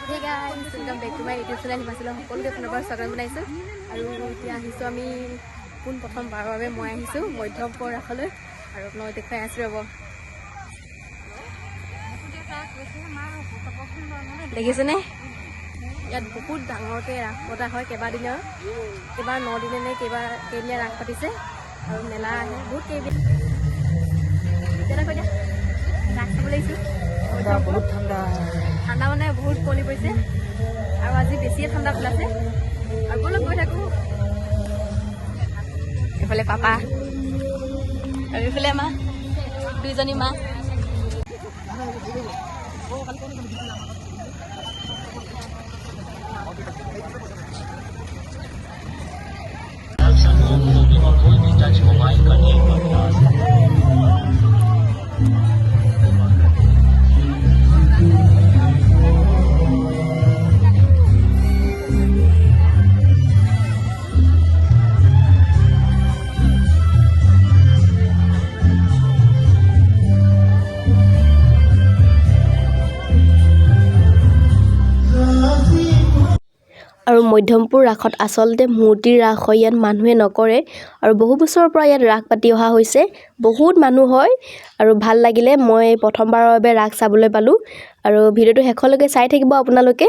Hey guys, welcome back to my YouTube channel. Himasila সকলোকে পুনৰবাৰ স্বাগতম জনাইছোঁ আৰু এতিয়া আহিছোঁ আমি পোন প্ৰথম বাৰৰ বাবে মই আহিছোঁ মধ্যমপুৰ ৰাসলৈ আৰু আপোনালোকে দেখুৱাই আছোঁ ৰ'ব দেখিছেনে ইয়াত বহুত ডাঙৰকৈ ৰাস পতা হয় কেইবাদিনৰ এবাৰ 9 দিনে নে কেইদিনীয়া ৰাস পাতিছে আৰু মেলা আহে বহুত কেইদিন ৰাস চাবলৈ আহিছোঁ বহুত ঠাণ্ডা মানে বহুত কুঁৱলী পৰিছে আৰু আজি বেছিয়ে ঠাণ্ডা পেলাইছে আৰু ব'লক গৈ থাকোঁ এইফালে পাপা আৰু এইফালে মা দুইজনী মা আৰু মধ্যমপুৰ ৰাসত আচলতে মূৰ্তিৰ ৰাস হয় ইয়াত মানুহে নকৰে আৰু বহু বছৰৰ পৰা ইয়াত ৰাস পাতি অহা হৈছে বহুত মানুহ হয় আৰু ভাল লাগিলে মই প্ৰথমবাৰৰ বাবে ৰাস চাবলৈ পালোঁ আৰু ভিডিঅ'টো শেষলৈকে চাই থাকিব আপোনালোকে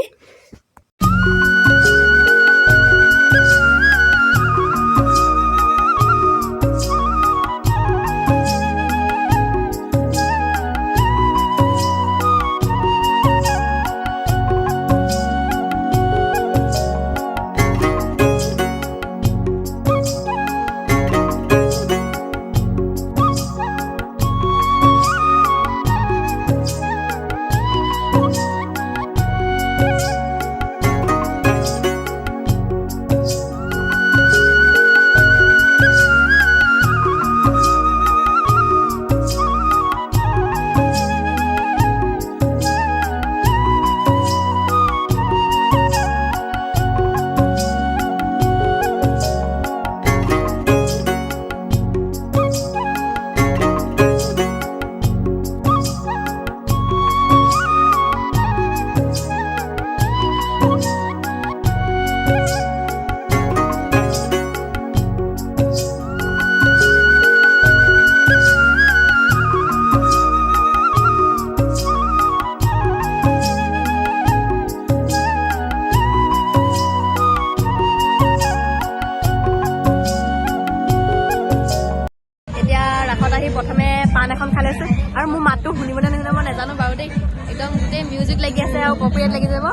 প্ৰথমে পান এখন খাই লৈছোঁ আৰু মোৰ মাতটো শুনিবলৈ নুশুনে মই নাজানো বাৰু দেই একদম গোটেই মিউজিক লাগি আছে আৰু কপিৰাইট লাগি যাব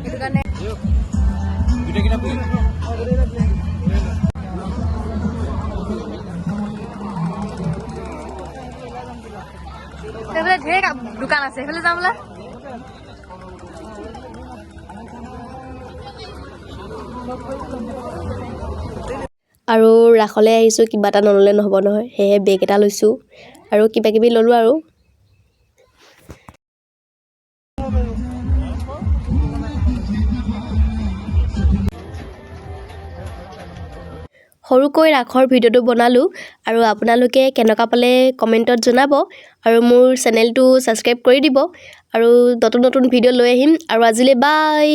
সেইটো কাৰণে সেইফালে ঢেৰ দোকান আছে সেইফালে যাম বোলে আৰু ৰাসলৈ আহিছোঁ কিবা এটা নল'লে নহ'ব নহয় সেয়েহে বেগ এটা লৈছোঁ আৰু কিবা কিবি ল'লোঁ আৰু সৰুকৈ ৰাসৰ ভিডিঅ'টো বনালোঁ আৰু আপোনালোকে কেনেকুৱা পালে কমেণ্টত জনাব আৰু মোৰ চেনেলটো ছাবস্ক্ৰাইব কৰি দিব আৰু নতুন নতুন ভিডিঅ' লৈ আহিম আৰু আজিলৈ বাই